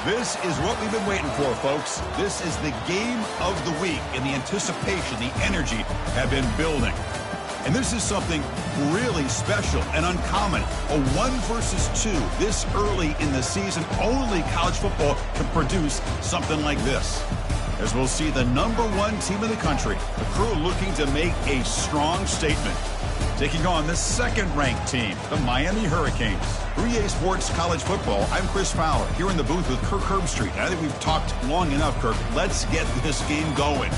This is what we've been waiting for, folks. This is the game of the week, and the anticipation, the energy have been building. And this is something really special and uncommon. A 1 versus 2 this early in the season. Only college football can produce something like this. As we'll see the #1 team in the country, the Crew looking to make a strong statement. Taking on the second-ranked team, the Miami Hurricanes. 3A Sports College Football, I'm Chris Fowler, here in the booth with Kirk Herbstreit. And I think we've talked long enough, Kirk. Let's get this game going.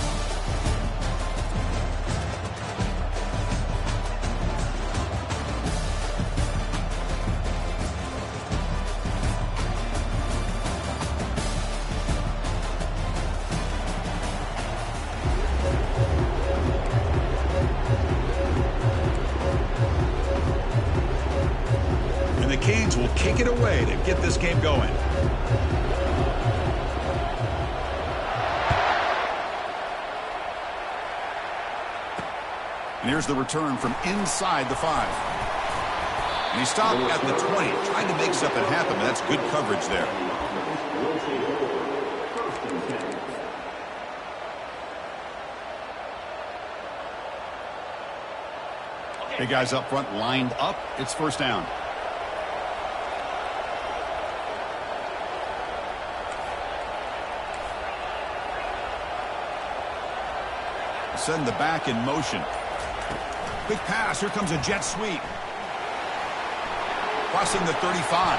Canes will kick it away to get this game going. And here's the return from inside the 5. And he stopped at the 20, trying to make something happen, but that's good coverage there. Big guys up front lined up. It's first down. Send the back in motion. Big pass. Here comes a jet sweep. Crossing the 35.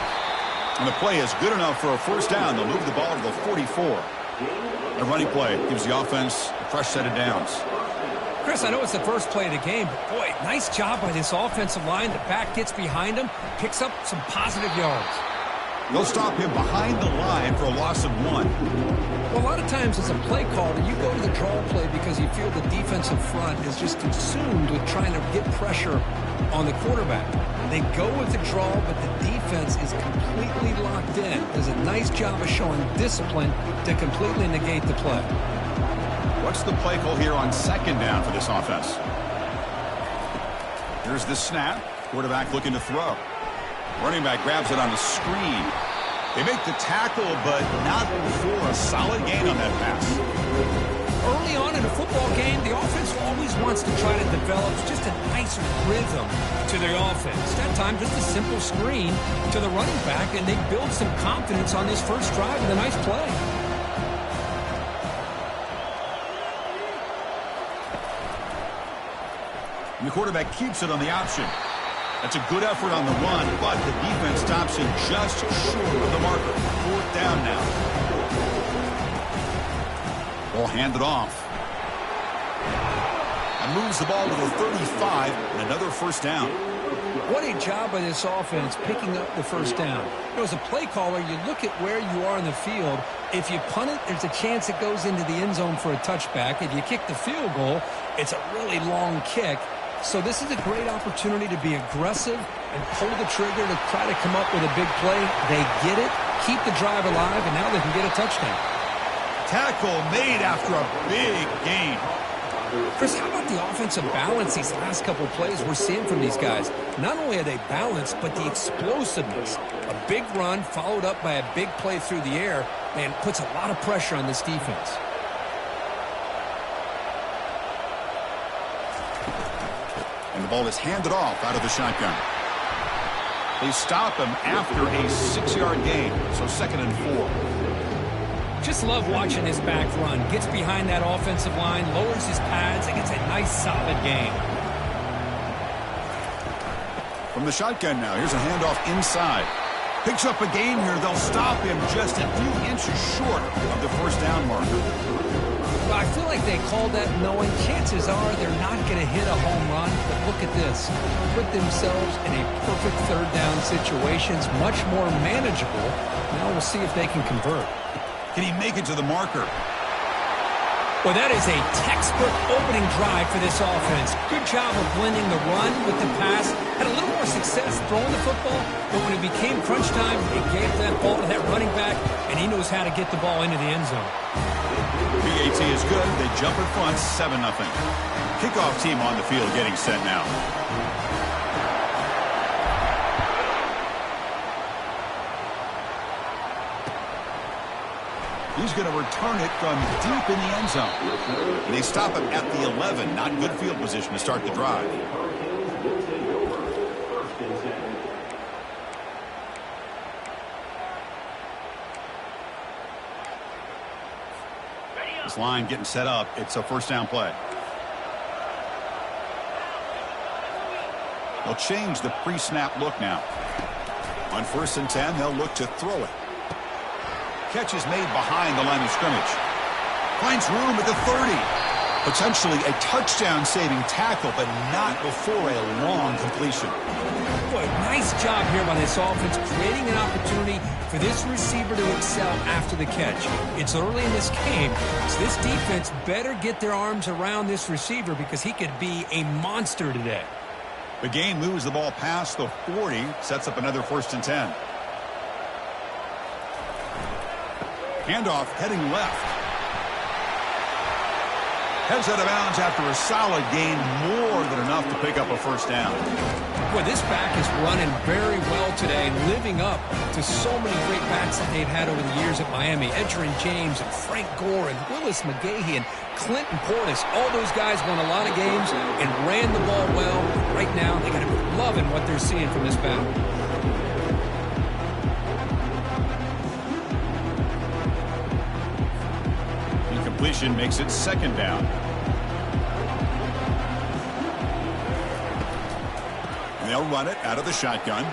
And the play is good enough for a first down. They'll move the ball to the 44. The running play gives the offense a fresh set of downs. Chris, I know it's the first play of the game, but boy, nice job by this offensive line. The back gets behind him, picks up some positive yards. They'll stop him behind the line for a loss of 1. Well, a lot of times as a play caller, you go to the draw play because you feel the defensive front is just consumed with trying to get pressure on the quarterback. They go with the draw, but the defense is completely locked in. Does a nice job of showing discipline to completely negate the play. What's the play call here on second down for this offense? Here's the snap. Quarterback looking to throw. Running back grabs it on the screen. They make the tackle, but not for a solid gain on that pass. Early on in a football game, the offense always wants to try to develop just a nice rhythm to their offense. That time, just a simple screen to the running back, and they build some confidence on this first drive with a nice play. And the quarterback keeps it on the option. That's a good effort on the run, but the defense stops him just short of the marker. Fourth down now. Ball handed off. And moves the ball to the 35, and another first down. What a job by this offense picking up the first down. As a play caller, you look at where you are in the field. If you punt it, there's a chance it goes into the end zone for a touchback. If you kick the field goal, it's a really long kick. So this is a great opportunity to be aggressive and pull the trigger to try to come up with a big play. They get it, keep the drive alive, and now they can get a touchdown. Tackle made after a big gain. Chris, how about the offensive balance these last couple of plays we're seeing from these guys? Not only are they balanced, but the explosiveness. A big run followed up by a big play through the air, man, puts a lot of pressure on this defense. And the ball is handed off out of the shotgun. They stop him after a 6-yard gain, so 2nd and 4. Just love watching this back run. Gets behind that offensive line, lowers his pads, and gets a nice solid gain. From the shotgun now, here's a handoff inside. Picks up a gain here. They'll stop him just a few inches short of the first down marker. Well, I feel like they called that knowing chances are they're not going to hit a home run. But look at this. Put themselves in a perfect third down situation. It's much more manageable. Now we'll see if they can convert. Can he make it to the marker? Well, that is a textbook opening drive for this offense. Good job of blending the run with the pass. Had a little more success throwing the football, but when it became crunch time, it gave that ball to that running back, and he knows how to get the ball into the end zone. PAT is good. They jump in front, 7-0. Kickoff team on the field getting set now. He's going to return it from deep in the end zone. And they stop him at the 11. Not good field position to start the drive. This line getting set up. It's a first down play. They'll change the pre-snap look now. On 1st and 10, they'll look to throw it. Catch is made behind the line of scrimmage. Finds room at the 30. Potentially a touchdown-saving tackle, but not before a long completion. Boy, nice job here by this offense, creating an opportunity for this receiver to excel after the catch. It's early in this game, so this defense better get their arms around this receiver because he could be a monster today. The game moves the ball past the 40, sets up another 1st and 10. Handoff heading left. Heads out of bounds after a solid gain, more than enough to pick up a first down. Boy, this back is running very well today and living up to so many great backs that they've had over the years at Miami. Edgerrin James and Frank Gore and Willis McGahee and Clinton Portis. All those guys won a lot of games and ran the ball well. Right now, they got to be loving what they're seeing from this back. Incompletion makes it 2nd down. They'll run it out of the shotgun.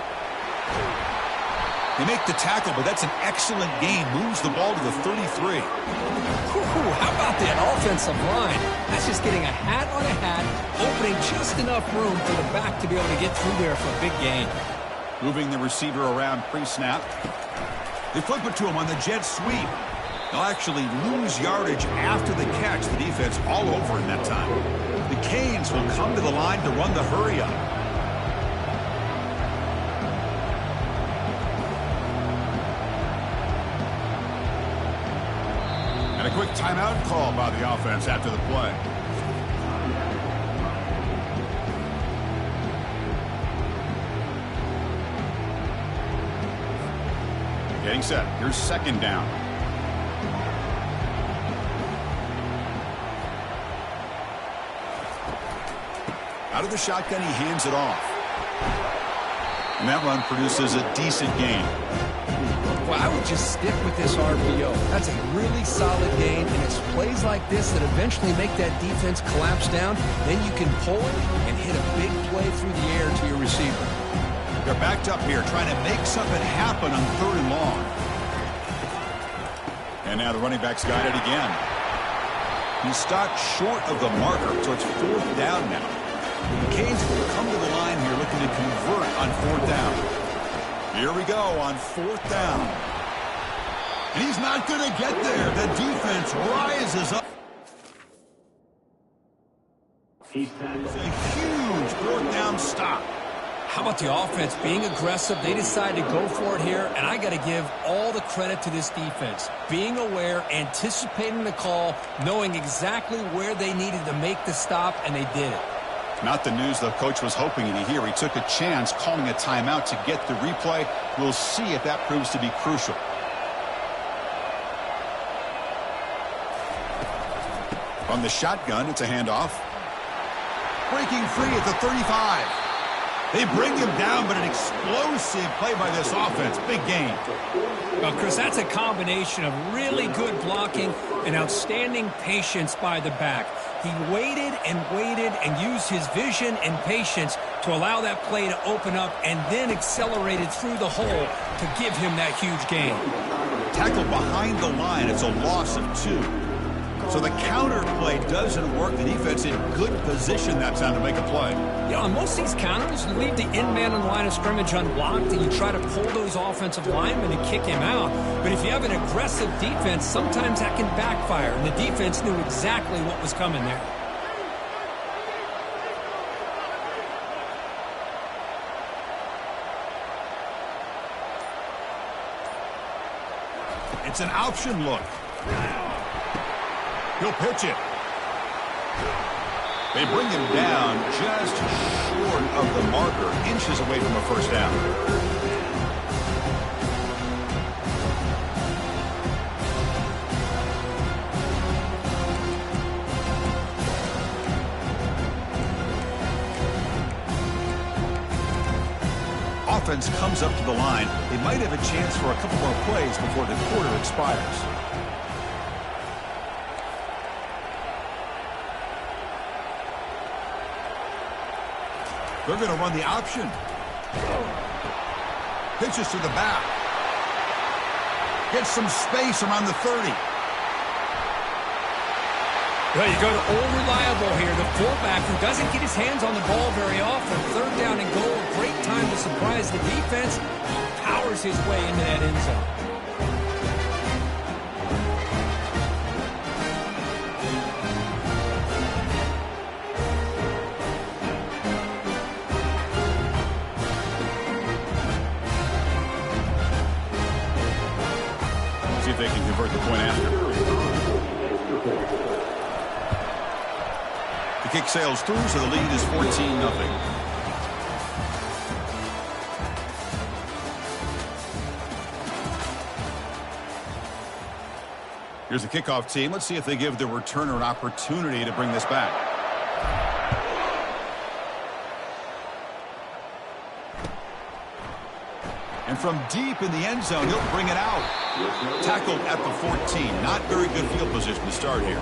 They make the tackle, but that's an excellent gain. Moves the ball to the 33. How about that offensive line? That's just getting a hat on a hat, opening just enough room for the back to be able to get through there for a big gain. Moving the receiver around pre-snap. They flip it to him on the jet sweep. They'll actually lose yardage after the catch. The defense all over in that time. The Canes will come to the line to run the hurry-up. And a quick timeout call by the offense after the play. Getting set. Here's 2nd down. Out of the shotgun, he hands it off. And that run produces a decent gain. Well, I would just stick with this RPO. That's a really solid gain, and it's plays like this that eventually make that defense collapse down. Then you can pull it and hit a big play through the air to your receiver. They're backed up here, trying to make something happen on 3rd and long. And now the running back's got it again. He's stopped short of the marker, so it's 4th down now. The Canes will come to the line here looking to convert on 4th down. Here we go on 4th down. And he's not going to get there. The defense rises up. It's a huge 4th down stop. How about the offense being aggressive? They decided to go for it here, and I got to give all the credit to this defense. Being aware, anticipating the call, knowing exactly where they needed to make the stop, and they did it. Not the news the coach was hoping to hear. He took a chance calling a timeout to get the replay. We'll see if that proves to be crucial. From the shotgun, it's a handoff. Breaking free at the 35. They bring him down, but an explosive play by this offense. Big gain. Well, Chris, that's a combination of really good blocking and outstanding patience by the back. He waited and used his vision and patience to allow that play to open up and then accelerated through the hole to give him that huge gain. Tackle behind the line. It's a loss of 2. So the counter play doesn't work. The defense in good position that time to make a play. Yeah, on most of these counters, you leave the in man on the line of scrimmage unblocked and you try to pull those offensive linemen and kick him out. But if you have an aggressive defense, sometimes that can backfire. And the defense knew exactly what was coming there. It's an option look. He'll pitch it. They bring him down just short of the marker, inches away from a first down. offense comes up to the line, they might have a chance for a couple more plays before the quarter expires. They're going to run the option. Pitches to the back. Gets some space around the 30. Well, you go to old reliable here, the fullback who doesn't get his hands on the ball very often. Third down and goal, a great time to surprise the defense. Powers his way into that end zone. See if they can convert the point after. The kick sails through, so the lead is 14-0. Here's the kickoff team. Let's see if they give the returner an opportunity to bring this back. And from deep in the end zone, he'll bring it out. Tackled at the 14. Not very good field position to start here.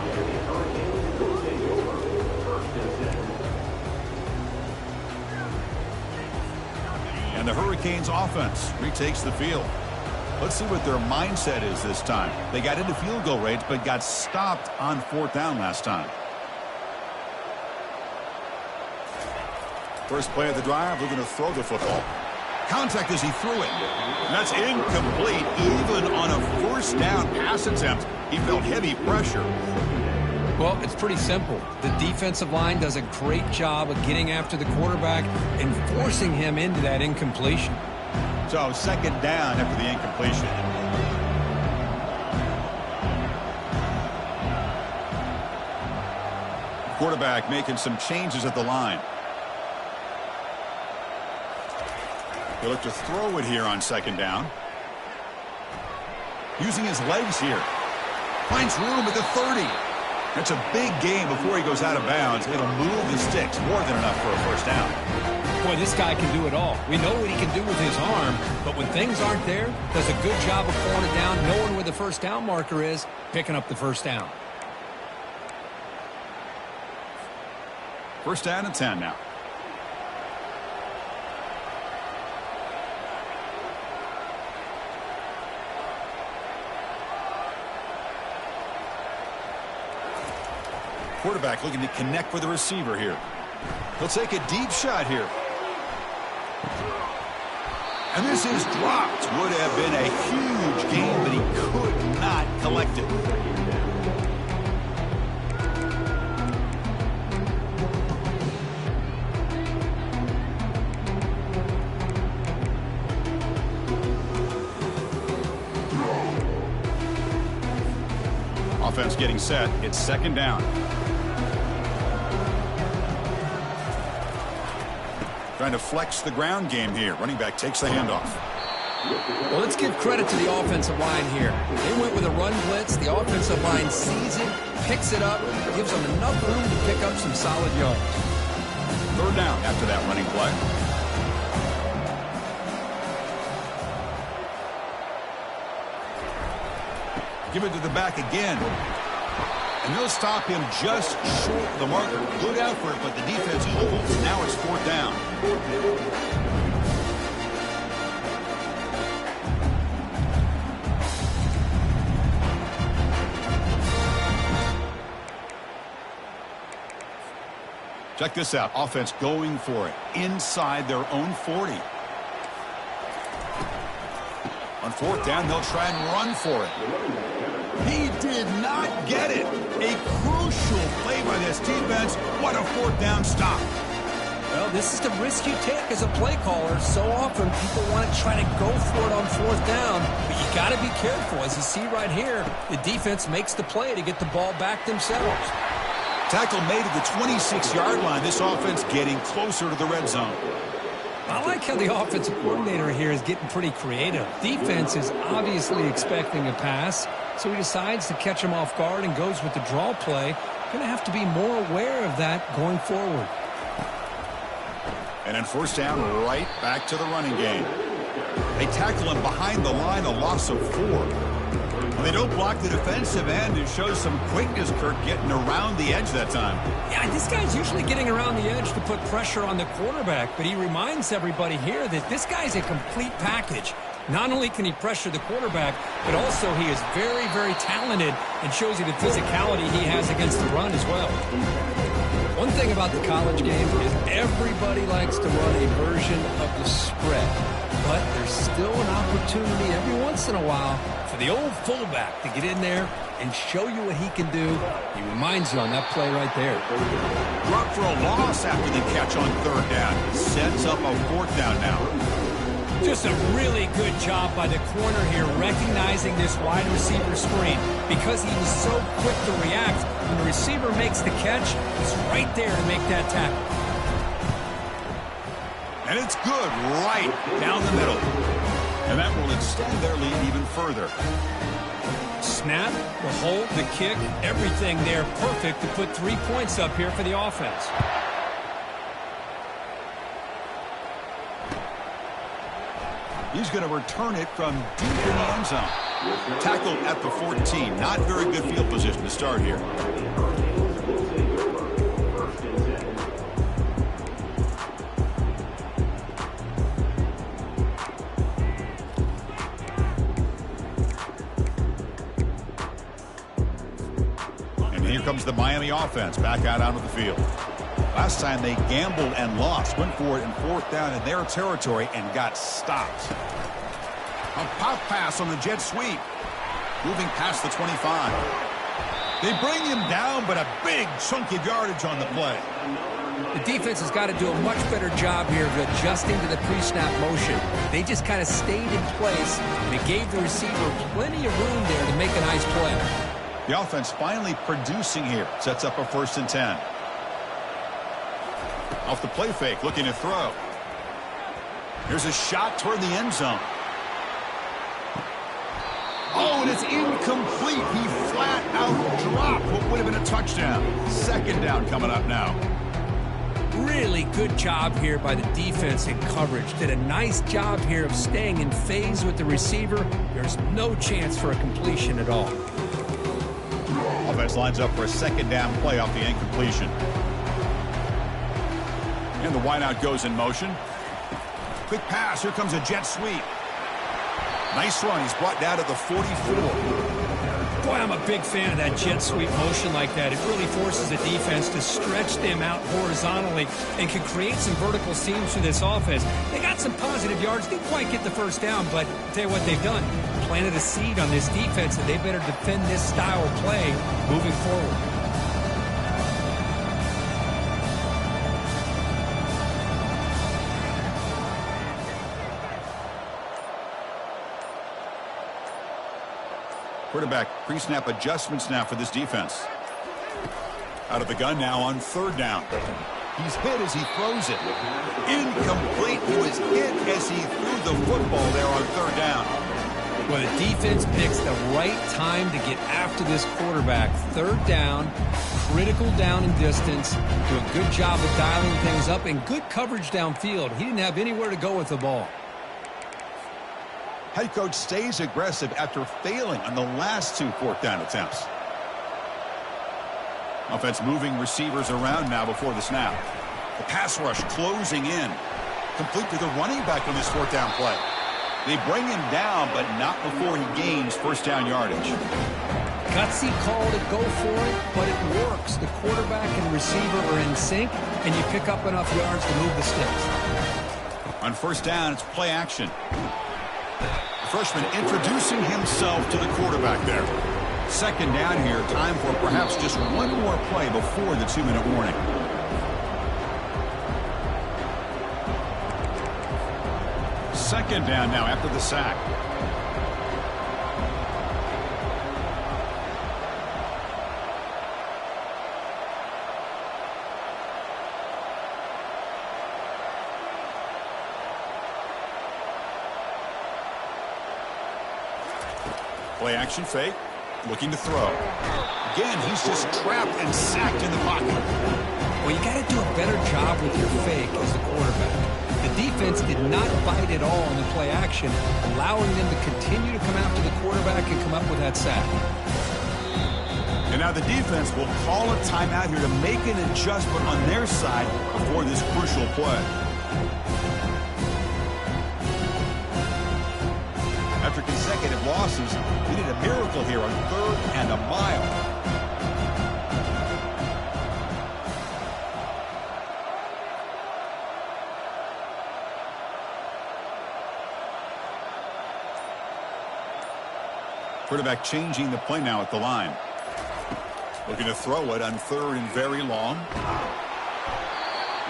And the Hurricanes offense retakes the field. Let's see what their mindset is this time. They got into field goal range, but got stopped on 4th down last time. First play of the drive, we're going to throw the football. Contact as he threw it. That's incomplete. Even on a 1st down pass attempt, he felt heavy pressure. Well, it's pretty simple. The defensive line does a great job of getting after the quarterback and forcing him into that incompletion. So 2nd down after the incompletion. Quarterback making some changes at the line. He'll look to throw it here on 2nd down. Using his legs here. Finds room at the 30. That's a big gain before he goes out of bounds. It'll move the sticks more than enough for a 1st down. Boy, this guy can do it all. We know what he can do with his arm, but when things aren't there, does a good job of pulling it down, knowing where the 1st down marker is, picking up the 1st down. 1st down and 10 now. Quarterback looking to connect with the receiver here. He'll take a deep shot here. And this is dropped. Would have been a huge gain, but he could not collect it. Offense getting set. It's 2nd down. Trying to flex the ground game here. Running back takes the handoff. Well, let's give credit to the offensive line here. They went with a run blitz. The offensive line sees it, picks it up, gives them enough room to pick up some solid yards. 3rd down after that running play. Give it to the back again. And they'll stop him just short of the marker. Good effort, but the defense holds. Now it's 4th down. Check this out. Offense going for it inside their own 40. On 4th down, they'll try and run for it. He did not get it. A crucial play by this defense. What a 4th down stop. Well, this is the risk you take as a play caller. So often people want to try to go for it on 4th down, but you got to be careful. As you see right here, the defense makes the play to get the ball back themselves. Tackle made at the 26-yard line. This offense getting closer to the red zone. I like how the offensive coordinator here is getting pretty creative. Defense is obviously expecting a pass, so he decides to catch him off guard and goes with the draw play. Going to have to be more aware of that going forward. And then first down, right back to the running game. They tackle him behind the line, a loss of 4. When they don't block the defensive end, it shows some quickness, Kurt, getting around the edge that time. Yeah, this guy's usually getting around the edge to put pressure on the quarterback, but he reminds everybody here that this guy's a complete package. Not only can he pressure the quarterback, but also he is very, very talented and shows you the physicality he has against the run as well. One thing about the college game is everybody likes to run a version of the spread, but there's still an opportunity every once in a while for the old fullback to get in there and show you what he can do. He reminds you on that play right there. Drop for a loss after the catch on third down. Sets up a fourth down now. Just a really good job by the corner here recognizing this wide receiver screen because he was so quick to react. When the receiver makes the catch, he's right there to make that tackle. And it's good right down the middle. And that will extend their lead even further. Snap, the hold, the kick, everything there perfect to put 3 points up here for the offense. He's going to return it from deep in the end zone. Tackled at the 14. Not very good field position to start here. And here comes the Miami offense back out onto the field. Last time they gambled and lost, went for it in fourth down in their territory and got stopped. A pop pass on the jet sweep. Moving past the 25. They bring him down, but a big chunk of yardage on the play. The defense has got to do a much better job here of adjusting to the pre-snap motion. They just kind of stayed in place, and it gave the receiver plenty of room there to make a nice play. The offense finally producing here. Sets up a 1st and 10. Off the play fake, looking to throw. Here's a shot toward the end zone. Oh, and it's incomplete. He flat out dropped what would have been a touchdown. 2nd down coming up now. Really good job here by the defense in coverage. Did a nice job here of staying in phase with the receiver. There's no chance for a completion at all. Offense lines up for a 2nd down play off the incompletion. And the wideout goes in motion. Quick pass. Here comes a jet sweep. Nice run. He's brought down to the 44. Boy, I'm a big fan of that jet sweep motion like that. It really forces the defense to stretch them out horizontally and can create some vertical seams for this offense. They got some positive yards. Didn't quite get the 1st down, but I'll tell you what they've done. Planted a seed on this defense, and they better defend this style of play moving forward. Quarterback pre-snap adjustments now for this defense. Out of the gun now on 3rd down. He's hit as he throws it. Incomplete. He was hit as he threw the football there on 3rd down. Well, the defense picks the right time to get after this quarterback. 3rd down, critical down and distance. Do a good job of dialing things up and good coverage downfield. He didn't have anywhere to go with the ball. Head coach stays aggressive after failing on the last 2 4th down attempts. Offense moving receivers around now before the snap. The pass rush closing in. Complete to the running back on this 4th down play. They bring him down, but not before he gains 1st down yardage. Gutsy call to go for it, but it works. The quarterback and receiver are in sync, and you pick up enough yards to move the sticks. On 1st down, it's play action. The freshman introducing himself to the quarterback there. 2nd down here, time for perhaps just one more play before the 2-minute warning. Second down now after the sack. Play action fake. Looking to throw. Again, he's just trapped and sacked in the pocket. Well, you got to do a better job with your fake as the quarterback. The defense did not bite at all in the play action, allowing them to continue to come after the quarterback and come up with that sack. And now the defense will call a timeout here to make an adjustment on their side before this crucial play. After consecutive losses, we need a miracle here on 3rd and a mile. Quarterback changing the play now at the line. Looking to throw it on 3rd and very long.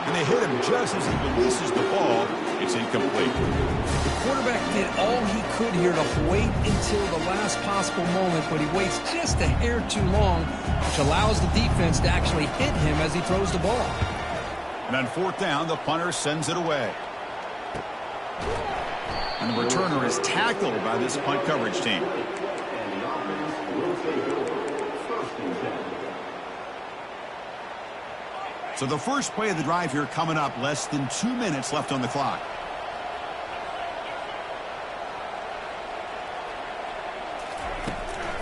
And they hit him just as he releases the ball. It's incomplete. The quarterback did all he could here to wait until the last possible moment, but he waits just a hair too long, which allows the defense to actually hit him as he throws the ball. And on 4th down, the punter sends it away. And the returner is tackled by this punt coverage team. So the first play of the drive here coming up, less than 2 minutes left on the clock.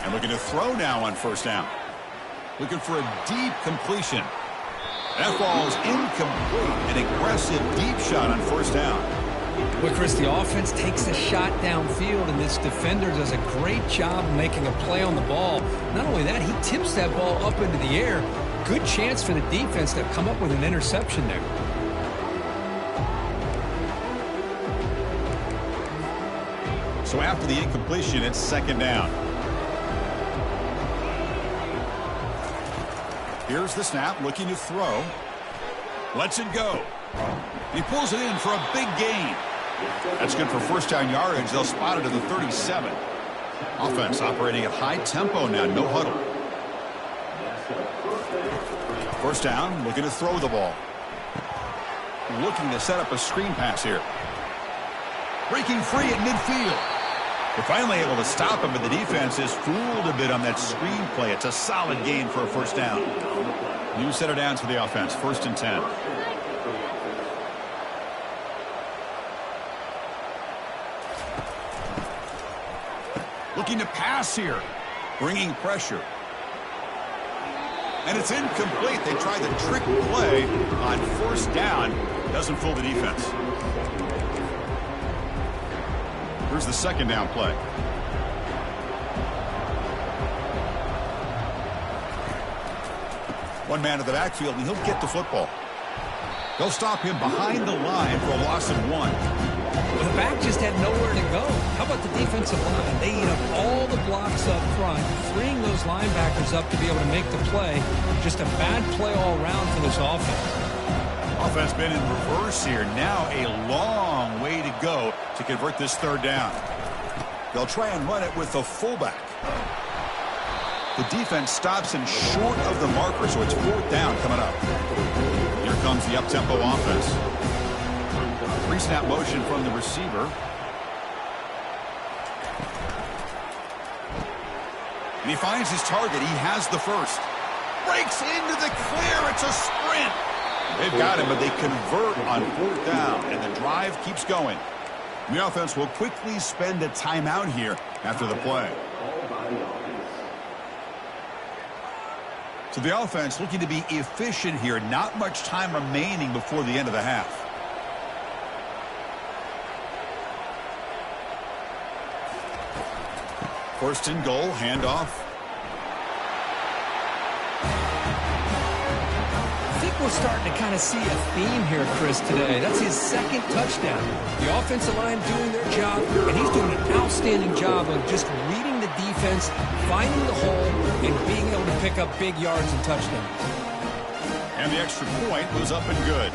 And looking to throw now on 1st down. Looking for a deep completion. That ball is incomplete. An aggressive deep shot on 1st down. Well, Chris, the offense takes a shot downfield, and this defender does a great job making a play on the ball. Not only that, he tips that ball up into the air. Good chance for the defense to come up with an interception there. So after the incompletion, it's 2nd down. Here's the snap, looking to throw. Lets it go. He pulls it in for a big gain. That's good for 1st down yardage. They'll spot it at the 37. Offense operating at high tempo now, no huddle. 1st down, looking to throw the ball. Looking to set up a screen pass here. Breaking free at midfield. They're finally able to stop him, but the defense is fooled a bit on that screen play. It's a solid gain for a 1st down. New set of downs for the offense, 1st and 10. Looking to pass here. Bringing pressure. And it's incomplete. They try the trick play on 1st down. Doesn't fool the defense. Here's the 2nd down play. One man to the backfield, and he'll get the football. They'll stop him behind the line for a loss of 1. Well, the back just had nowhere to go. How about the defensive line? They eat up all the blocks up front, freeing those linebackers up to be able to make the play. Just a bad play all around for this offense. Offense been in reverse here. Now a long way to go to convert this 3rd down. They'll try and run it with the fullback. The defense stops him short of the marker, so it's 4th down coming up. Here comes the up-tempo offense. Pre-snap motion from the receiver. And he finds his target. He has the 1st. Breaks into the clear. It's a sprint. They've got him, but they convert on 4th down, and the drive keeps going. The offense will quickly spend a timeout here after the play. So the offense looking to be efficient here. Not much time remaining before the end of the half. First and goal, handoff. I think we're starting to kind of see a theme here, Chris, today. That's his 2nd touchdown. The offensive line doing their job, and he's doing an outstanding job of just reading the defense, finding the hole, and being able to pick up big yards and touchdowns. And the extra point was up and good.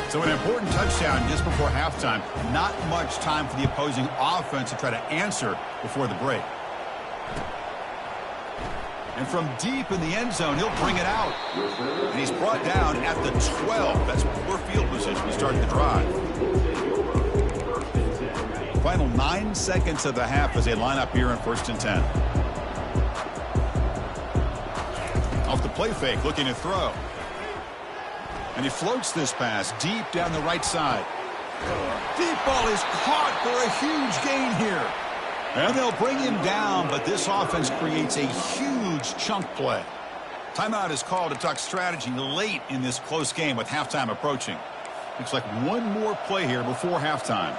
So an important touchdown just before halftime. Not much time for the opposing offense to try to answer before the break. And from deep in the end zone, he'll bring it out. And he's brought down at the 12. That's poor field position to start the drive. Final 9 seconds of the half as they line up here in 1st and 10. Off the play fake, looking to throw. And he floats this pass deep down the right side. Deep ball is caught for a huge gain here. And they'll bring him down, but this offense creates a huge chunk play. Timeout is called to talk strategy late in this close game with halftime approaching. Looks like one more play here before halftime.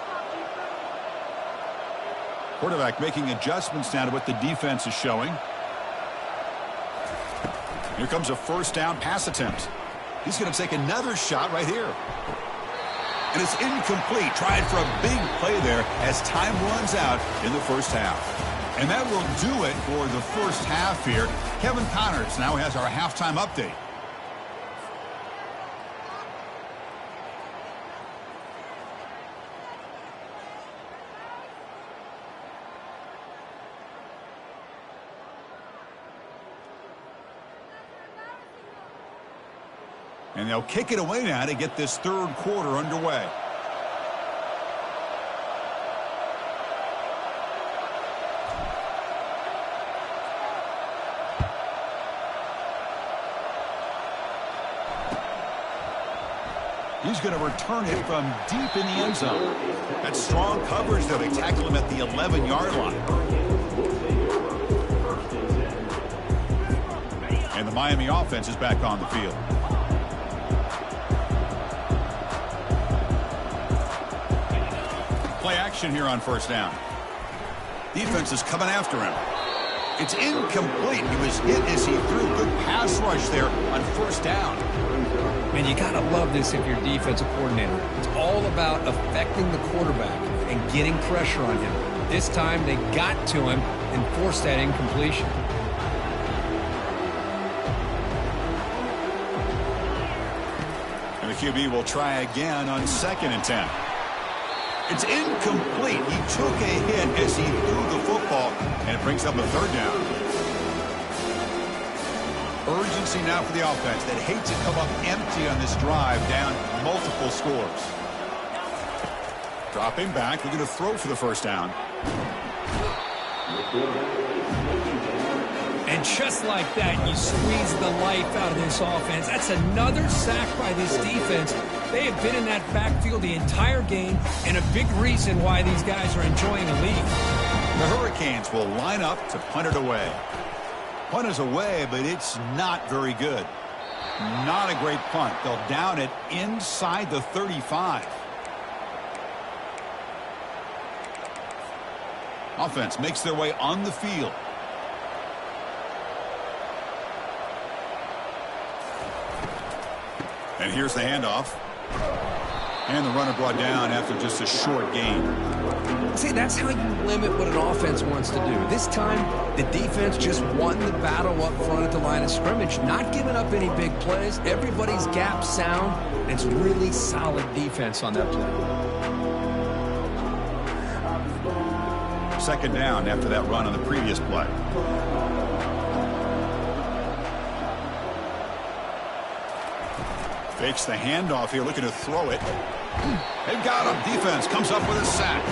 Quarterback making adjustments now to what the defense is showing. Here comes a first down pass attempt. He's going to take another shot right here. And it's incomplete. Tried for a big play there as time runs out in the first half. And that will do it for the first half here. Kevin Connors now has our halftime update. And they'll kick it away now to get this third quarter underway. He's going to return it from deep in the end zone. That's strong coverage, though. They tackle him at the 11-yard line. And the Miami offense is back on the field. Play action here on first down. Defense is coming after him. It's incomplete. He was hit as he threw. Good pass rush there on first down. And you got to love this if you're a defensive coordinator. It's all about affecting the quarterback and getting pressure on him. This time they got to him and forced that incompletion. And the QB will try again on 2nd and 10. It's incomplete. He took a hit as he threw the football, and it brings up a third down. Urgency now for the offense that hates to come up empty on this drive, down multiple scores. Dropping back, they're going to throw for the first down. And just like that, you squeeze the life out of this offense. That's another sack by this defense. They have been in that backfield the entire game, and a big reason why these guys are enjoying a lead. The Hurricanes will line up to punt it away. Punt is away, but it's not very good. Not a great punt. They'll down it inside the 35. Offense makes their way on the field. And here's the handoff. And the runner brought down after just a short gain. See, that's how you limit what an offense wants to do. This time, the defense just won the battle up front at the line of scrimmage, not giving up any big plays. Everybody's gap sound. It's really solid defense on that play. 2nd down after that run on the previous play. Fakes the handoff here, looking to throw it. They've got him. Defense comes up with a sack.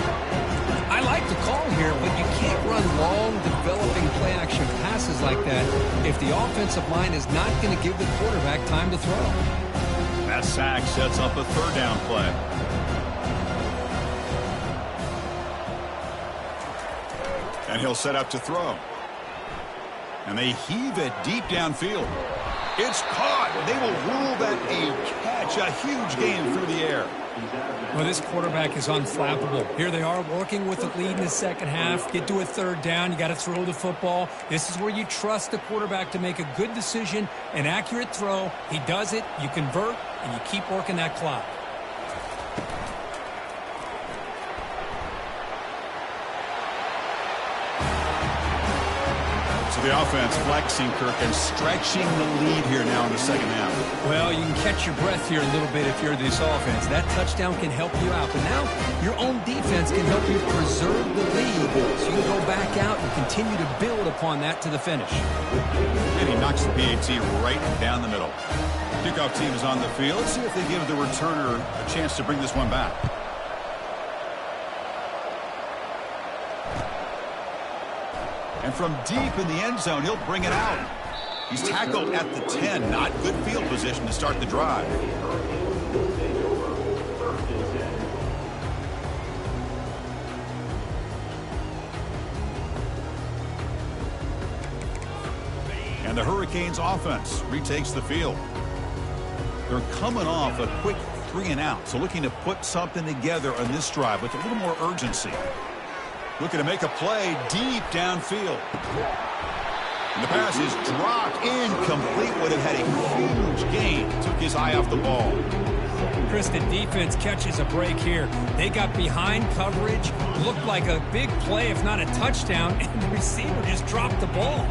I like the call here, but you can't run long, developing play-action passes like that if the offensive line is not going to give the quarterback time to throw. That sack sets up a 3rd down play. And he'll set up to throw. And they heave it deep downfield. It's caught. They will rule that a catch, a huge gain through the air. Well, this quarterback is unflappable. Here they are working with the lead in the second half. Get to a 3rd down. You got to throw the football. This is where you trust the quarterback to make a good decision, an accurate throw. He does it. You convert, and you keep working that clock. So the offense flexing, Kirk, and stretching the lead here now in the second half. Well, you can catch your breath here a little bit if you're this offense. That touchdown can help you out. But now your own defense can help you preserve the lead. So you can go back out and continue to build upon that to the finish. And he knocks the PAT right down the middle. Kickoff team is on the field. Let's see if they give the returner a chance to bring this one back. And from deep in the end zone, he'll bring it out. He's tackled at the 10. Not good field position to start the drive. And the Hurricanes offense retakes the field. They're coming off a quick 3-and-out, so looking to put something together on this drive with a little more urgency. Looking to make a play deep downfield. And the pass is dropped incomplete. Would have had a huge gain. Took his eye off the ball. Chris, the defense catches a break here. They got behind coverage. Looked like a big play, if not a touchdown, and the receiver just dropped the ball.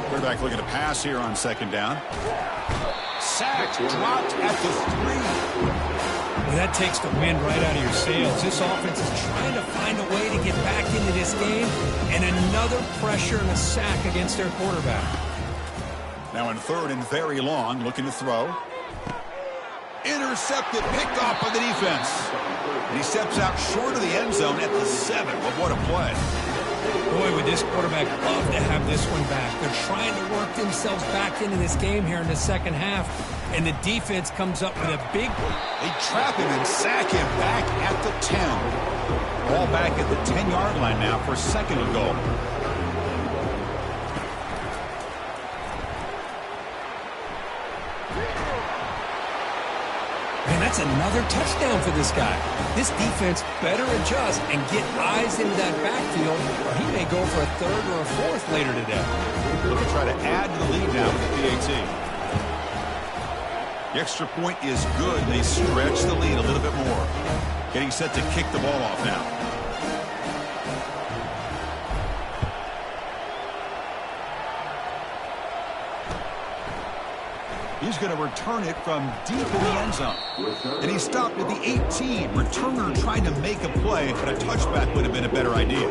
Quarterback looking to pass here on 2nd down. Sacked, dropped at the 3. Well, that takes the wind right out of your sails. This offense is trying to find a way to get back into this game, and another pressure and a sack against their quarterback. Now in 3rd and very long, looking to throw. Intercepted, picked off by the defense. And he steps out short of the end zone at the 7. But what a play. Boy, would this quarterback love to have this one back. They're trying to work themselves back into this game here in the second half. And the defense comes up with a big... They trap him and sack him back at the 10. Ball back at the 10-yard line now for 2nd and goal. Man, that's another touchdown for this guy. This defense better adjust and get eyes into that backfield, or he may go for a 3rd or a 4th later today. They'll try to add to the lead now with the PAT. The extra point is good. They stretch the lead a little bit more. Getting set to kick the ball off now. He's going to return it from deep in the end zone. And he stopped at the 18. Returner trying to make a play, but a touchback would have been a better idea.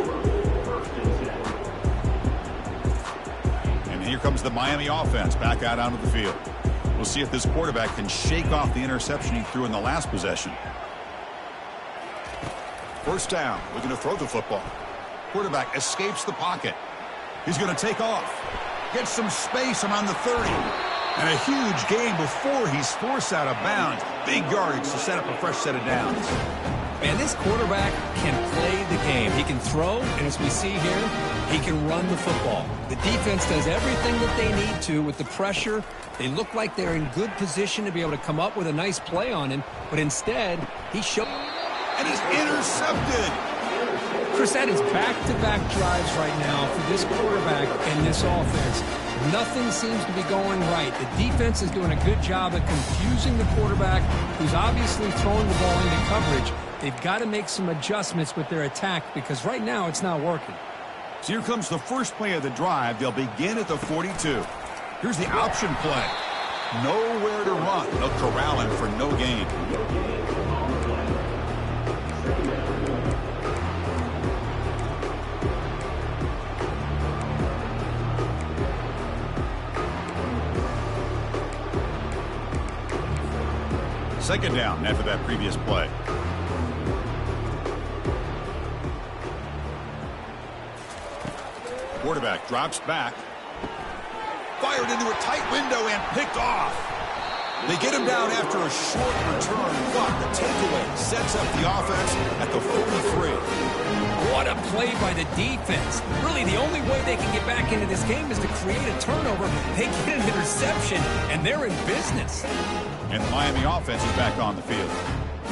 And here comes the Miami offense back out onto the field. We'll see if this quarterback can shake off the interception he threw in the last possession. 1st down. Looking to throw the football. Quarterback escapes the pocket. He's going to take off. Gets some space around the 30. And a huge gain before he's forced out of bounds. Big yardage to set up a fresh set of downs. Man, this quarterback can play the game. He can throw, and as we see here, he can run the football. The defense does everything that they need to with the pressure. They look like they're in good position to be able to come up with a nice play on him, but instead, he showed... And he's intercepted! Chris, that is back-to-back drives right now for this quarterback and this offense. Nothing seems to be going right. The defense is doing a good job of confusing the quarterback, who's obviously throwing the ball into coverage. They've got to make some adjustments with their attack because right now it's not working. So here comes the first play of the drive. They'll begin at the 42. Here's the option play. Nowhere to run. They'll corral him for no gain. Second down after that previous play. Quarterback drops back. Fired into a tight window and picked off. They get him down after a short return, but the takeaway sets up the offense at the 43. What a play by the defense. Really, the only way they can get back into this game is to create a turnover. They get an interception, and they're in business. And the Miami offense is back on the field.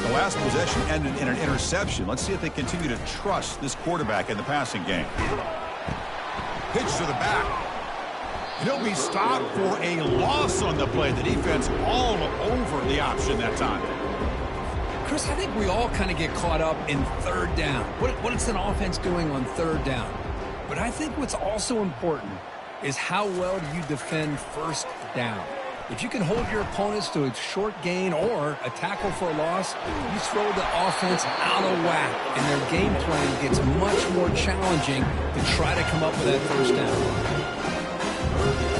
The last possession ended in an interception. Let's see if they continue to trust this quarterback in the passing game. Pitch to the back. And he'll be stopped for a loss on the play. The defense all over the option that time. Chris, I think we all kind of get caught up in 3rd down. What is an offense doing on 3rd down? But I think what's also important is how well do you defend 1st down. If you can hold your opponents to a short gain or a tackle for a loss, you throw the offense out of whack, and their game plan gets much more challenging to try to come up with that 1st down.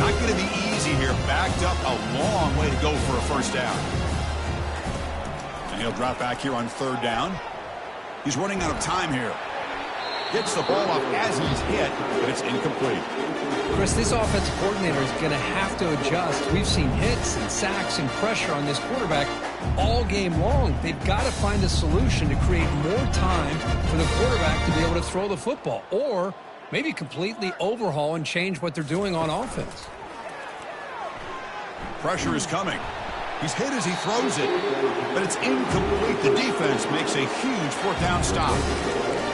Not going to be easy here. Backed up a long way to go for a 1st down. And he'll drop back here on 3rd down. He's running out of time here. Gets the ball off as he's hit, but it's incomplete. Chris, this offensive coordinator is going to have to adjust. We've seen hits and sacks and pressure on this quarterback all game long. They've got to find a solution to create more time for the quarterback to be able to throw the football, or maybe completely overhaul and change what they're doing on offense. Pressure is coming. He's hit as he throws it, but it's incomplete. The defense makes a huge fourth down stop.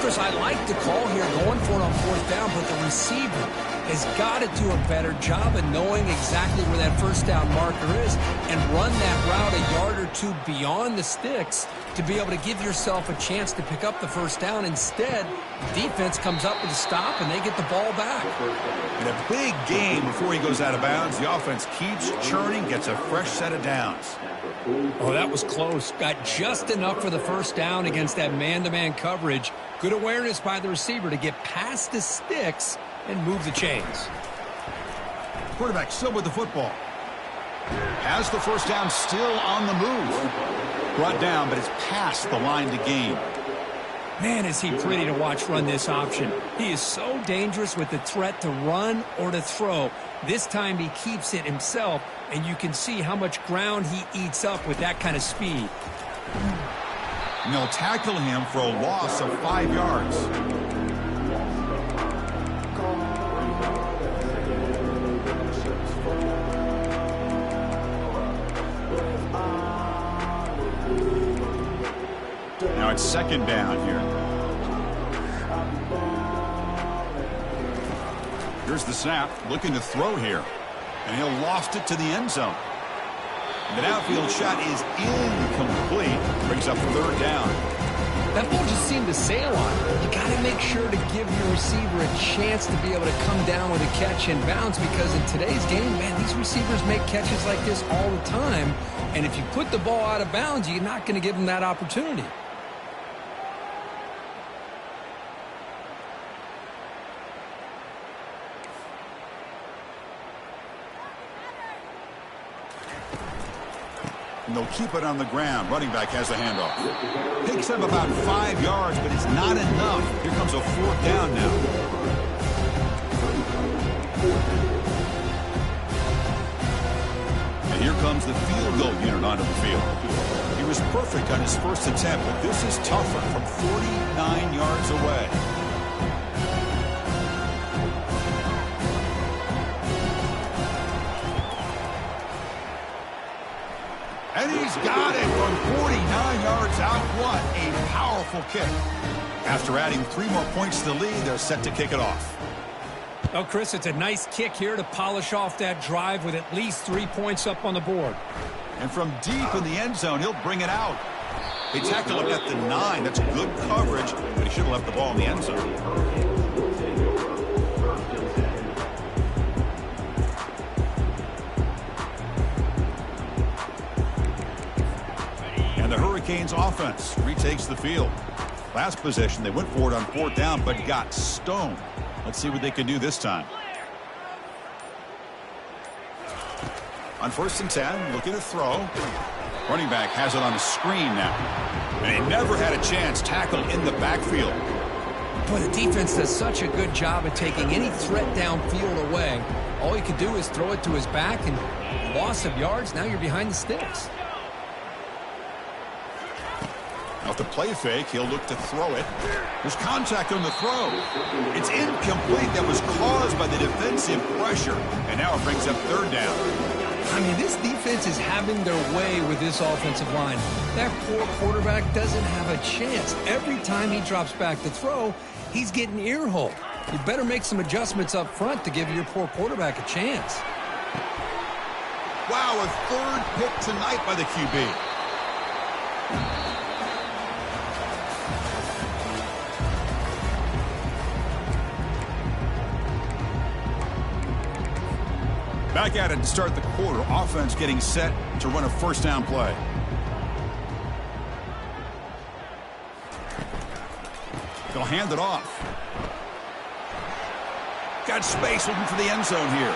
Chris, I like the call here going for it on fourth down, but the receiver has got to do a better job of knowing exactly where that first down marker is and run that route a yard or two beyond the sticks to be able to give yourself a chance to pick up the first down. Instead, the defense comes up with a stop and they get the ball back. In a big game before he goes out of bounds, the offense keeps churning, gets a fresh set of downs. Oh, that was close. Got just enough for the first down against that man-to-man coverage. Good awareness by the receiver to get past the sticks and move the chains. Quarterback still with the football. Has the first down, still on the move. Brought down, but it's past the line to gain. Man, is he pretty to watch run this option. He is so dangerous with the threat to run or to throw. This time he keeps it himself, and you can see how much ground he eats up with that kind of speed. And they'll tackle him for a loss of 5 yards. Now it's second down here. Here's the snap, looking to throw here. And he'll lost it to the end zone. The outfield shot is incomplete. Brings up third down. That ball just seemed to sail on. You got to make sure to give your receiver a chance to be able to come down with a catch and bounce, because in today's game, man, these receivers make catches like this all the time. And if you put the ball out of bounds, you're not going to give them that opportunity. And they'll keep it on the ground. Running back has the handoff. Picks up about 5 yards, but it's not enough. Here comes a fourth down now. And here comes the field goal unit onto the field. He was perfect on his first attempt, but this is tougher from 49 yards away. And he's got it from 49 yards out. What a powerful kick. After adding 3 more points to the lead, they're set to kick it off. Oh, Chris, it's a nice kick here to polish off that drive with at least 3 points up on the board. And from deep in the end zone, he'll bring it out. They tackle him at the 9. That's good coverage, but he should have left the ball in the end zone. The Hurricanes offense retakes the field. Last possession, they went for it on fourth down, but got stoned. Let's see what they can do this time. On 1st and 10, looking to throw. Running back has it on the screen now. And he never had a chance, tackled in the backfield. Boy, the defense does such a good job of taking any threat downfield away. All he could do is throw it to his back, and loss of yards, now you're behind the sticks. Now the play fake, he'll look to throw it. There's contact on the throw. It's incomplete. That was caused by the defensive pressure. And now it brings up third down. I mean, this defense is having their way with this offensive line. That poor quarterback doesn't have a chance. Every time he drops back to throw, he's getting ear-holed. You better make some adjustments up front to give your poor quarterback a chance. Wow, a third pick tonight by the QB. Back at it to start the quarter. Offense getting set to run a first down play. They'll hand it off. Got space looking for the end zone here.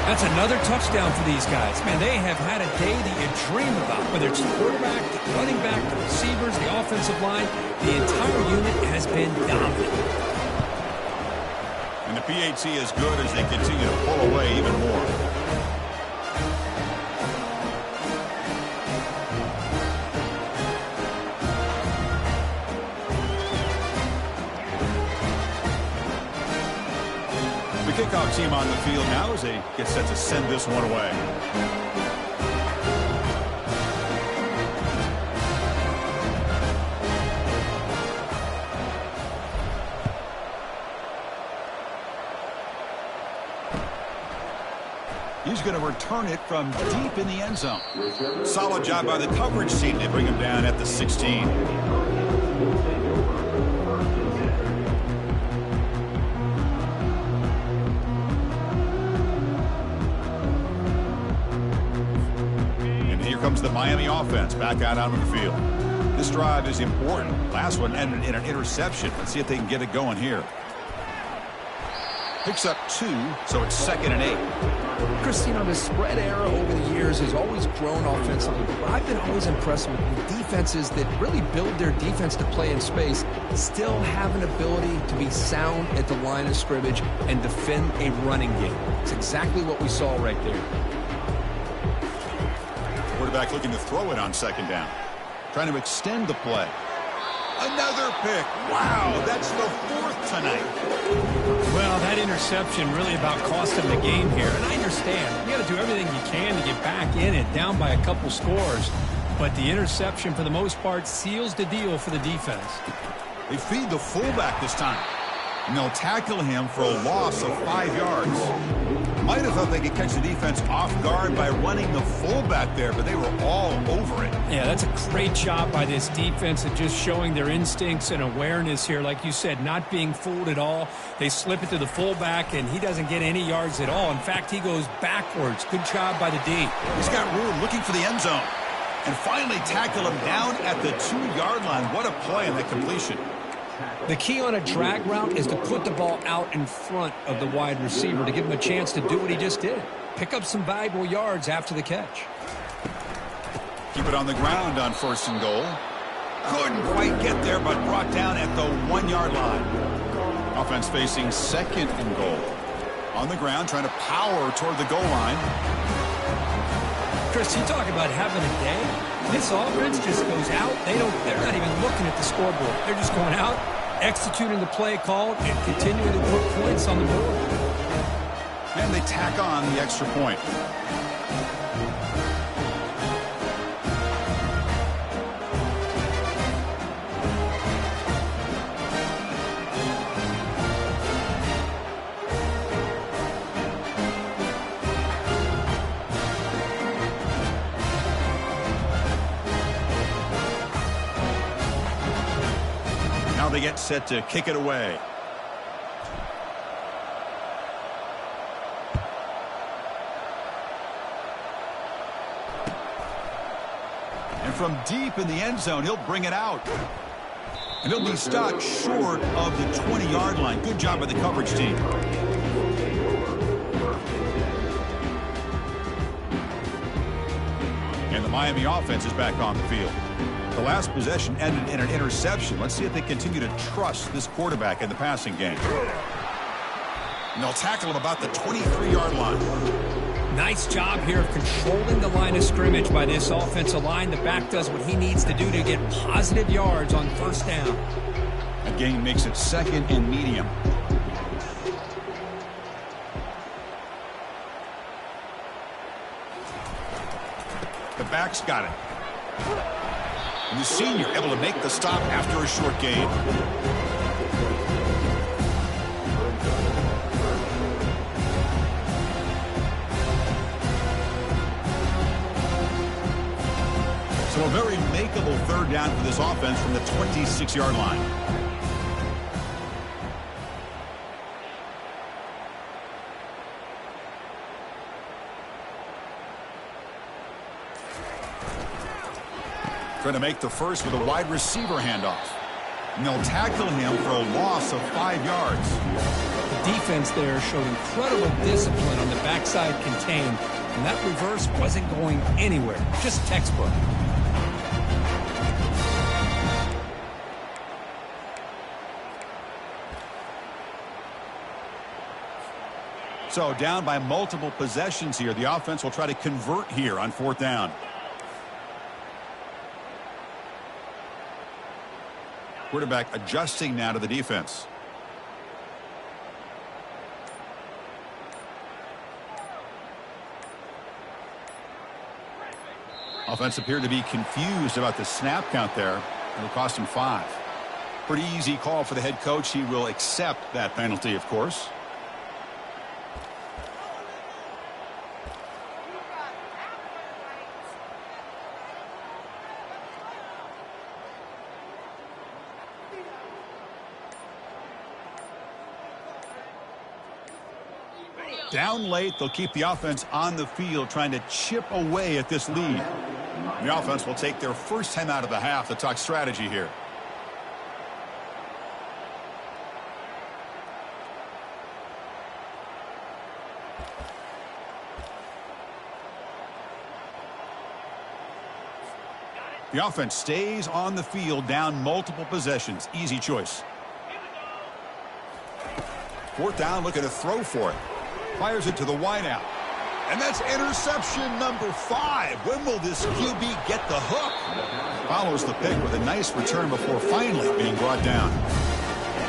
That's another touchdown for these guys. Man, they have had a day that you dream about, whether it's the quarterback, the running back, the receivers, the offensive line, the entire unit has been dominant. And the PAT is good as they continue to pull away even more. The kickoff team on the field now as they get set to send this one away. He's going to return it from deep in the end zone. Solid job by the coverage team to bring him down at the 16. And here comes the Miami offense back out onto the field. This drive is important. Last one ended in an interception. Let's see if they can get it going here. Picks up 2, so it's 2nd and 8. Chris, you know, the spread era over the years has always grown offensively, but I've been always impressed with defenses that really build their defense to play in space, still have an ability to be sound at the line of scrimmage and defend a running game. It's exactly what we saw right there. Quarterback looking to throw it on 2nd down. Trying to extend the play. Another pick. Wow, that's the 4th tonight. Well, that interception really about cost him the game here. And I understand. You got to do everything you can to get back in it, down by a couple scores. But the interception, for the most part, seals the deal for the defense. They feed the fullback this time. And they'll tackle him for a loss of 5 yards. Might have thought they could catch the defense off guard by running the fullback there, but they were all over it. Yeah, that's a great job by this defense of just showing their instincts and awareness here. Like you said, not being fooled at all. They slip it to the fullback, and he doesn't get any yards at all. In fact, he goes backwards. Good job by the D. He's got room looking for the end zone. And finally tackle him down at the 2-yard line. What a play on that completion. The key on a drag route is to put the ball out in front of the wide receiver to give him a chance to do what he just did. Pick up some valuable yards after the catch. Keep it on the ground on 1st and goal. Couldn't quite get there, but brought down at the 1-yard line. Offense facing 2nd and goal. On the ground, trying to power toward the goal line. Chris, you talk about having a day. This offense just goes out. They're not even looking at the scoreboard. They're just going out, executing the play called, and continuing to put points on the board. And they tack on the extra point. They get set to kick it away. And from deep in the end zone, he'll bring it out. And he'll be stopped short of the 20-yard line. Good job by the coverage team. And the Miami offense is back on the field. The last possession ended in an interception. Let's see if they continue to trust this quarterback in the passing game. And they'll tackle him about the 23-yard line. Nice job here of controlling the line of scrimmage by this offensive line. The back does what he needs to do to get positive yards on 1st down. A gain makes it 2nd and medium. The back's got it. And the senior able to make the stop after a short gain. So a very makeable 3rd down for this offense from the 26-yard line. Trying to make the first with a wide receiver handoff. And they'll tackle him for a loss of 5 yards. The defense there showed incredible discipline on the backside contained, and that reverse wasn't going anywhere. Just textbook. So down by multiple possessions here. The offense will try to convert here on 4th down. Quarterback adjusting now to the defense. Offense appeared to be confused about the snap count there. It'll cost him 5. Pretty easy call for the head coach. He will accept that penalty, of course. Down late, they'll keep the offense on the field trying to chip away at this lead. The offense will take their first time out of the half to talk strategy here. The offense stays on the field down multiple possessions. Easy choice. 4th down, looking to throw for it. Fires it to the wideout. And that's interception number 5. When will this QB get the hook? Follows the pick with a nice return before finally being brought down.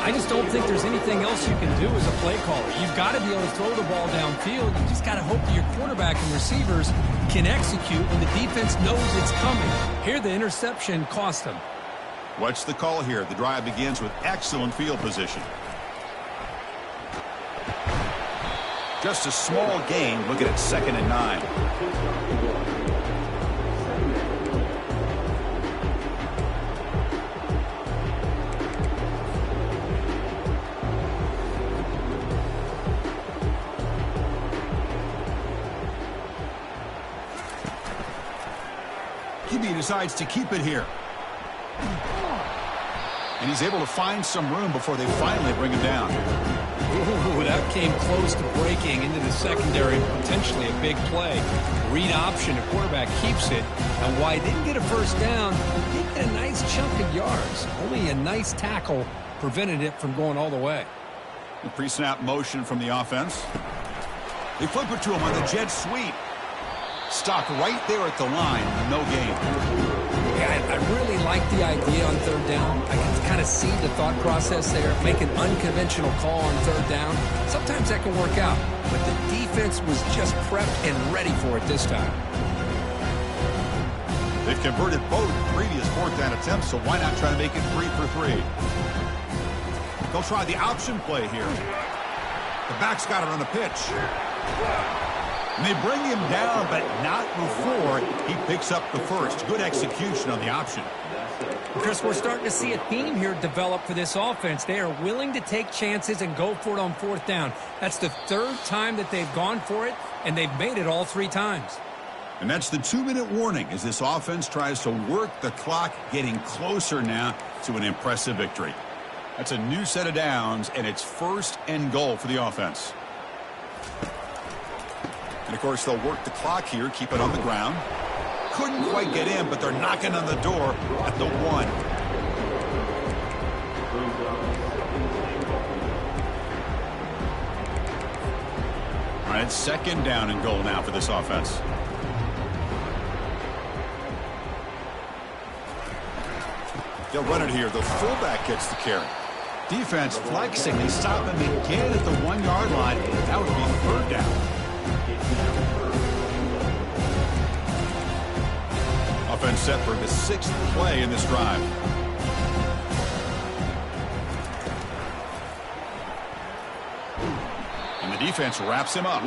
I just don't think there's anything else you can do as a play caller. You've got to be able to throw the ball downfield. You just got to hope that your quarterback and receivers can execute when the defense knows it's coming. Here, the interception cost them. What's the call here? The drive begins with excellent field position. Just a small gain. Looking at 2nd and 9. QB decides to keep it here. And he's able to find some room before they finally bring him down. Ooh, that came close to breaking into the secondary, potentially a big play. Read option, the quarterback keeps it. And while he didn't get a first down, he did get a nice chunk of yards. Only a nice tackle prevented it from going all the way. The pre-snap motion from the offense. They flip it to him on the jet sweep. Stopped right there at the line. No gain. Yeah, I really like the idea on 3rd down. I can kind of see the thought process there. Make an unconventional call on 3rd down. Sometimes that can work out. But the defense was just prepped and ready for it this time. They've converted both previous 4th down attempts, so why not try to make it 3 for 3? They'll try the option play here. The back's got it on the pitch. And they bring him down, but not before he picks up the first. Good execution on the option. Chris, we're starting to see a theme here develop for this offense. They are willing to take chances and go for it on 4th down. That's the 3rd time that they've gone for it, and they've made it all 3 times. And that's the 2-minute warning as this offense tries to work the clock, getting closer now to an impressive victory. That's a new set of downs, and it's 1st and goal for the offense. And, of course, they'll work the clock here, keep it on the ground. Couldn't quite get in, but they're knocking on the door at the 1. All right, 2nd down and goal now for this offense. They'll run it here. The fullback gets the carry. Defense flexing. They stop him again at the 1-yard line. That would be 3rd down. Offense set for the 6th play in this drive. And the defense wraps him up.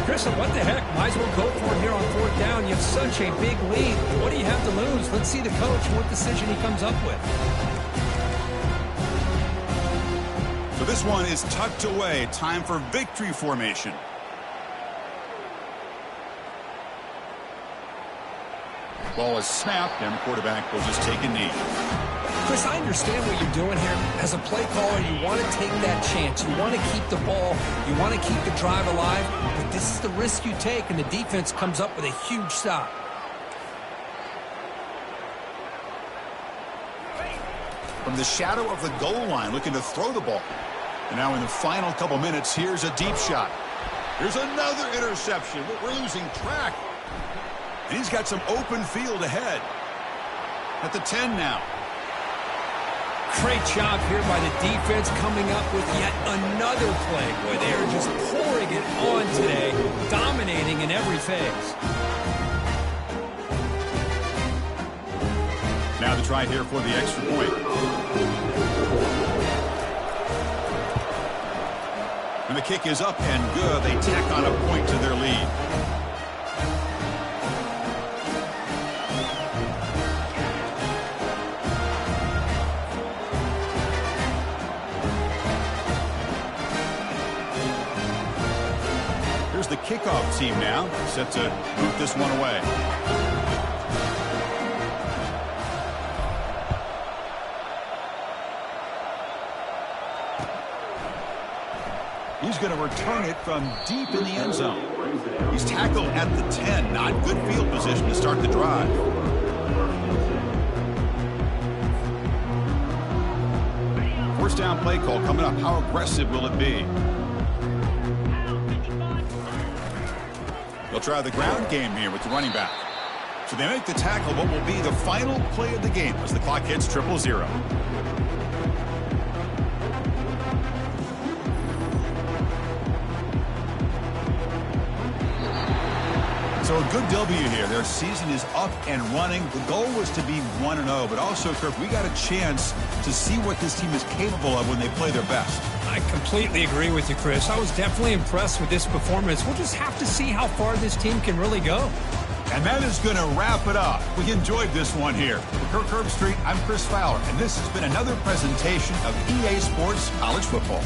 Chris, what the heck? Might as well go for it here on 4th down. You have such a big lead. What do you have to lose? Let's see the coach and what decision he comes up with. So this one is tucked away. Time for victory formation. Ball is snapped, and the quarterback will just take a knee. Chris, I understand what you're doing here. As a play caller, you want to take that chance. You want to keep the ball. You want to keep the drive alive. But this is the risk you take, and the defense comes up with a huge stop. From the shadow of the goal line, looking to throw the ball. And now in the final couple minutes, here's a deep shot. Here's another interception. We're losing track. And he's got some open field ahead. At the 10 now. Great job here by the defense coming up with yet another play. Boy, they are just pouring it on today, dominating in every phase. Now the try here for the extra point. And the kick is up and good. They tack on a point to their lead. Here's the kickoff team now, set to boot this one away. He's going to return it from deep in the end zone. He's tackled at the 10. Not good field position to start the drive. First down play call coming up. How aggressive will it be? They'll try the ground game here with the running back. So they make the tackle, what will be the final play of the game as the clock hits 0-0. So a good W here. Their season is up and running. The goal was to be 1-0, but also, Kirk, we got a chance to see what this team is capable of when they play their best. I completely agree with you, Chris. I was definitely impressed with this performance. We'll just have to see how far this team can really go. And that is going to wrap it up. We enjoyed this one here. For Kirk Herbstreit, I'm Chris Fowler, and this has been another presentation of EA Sports College Football.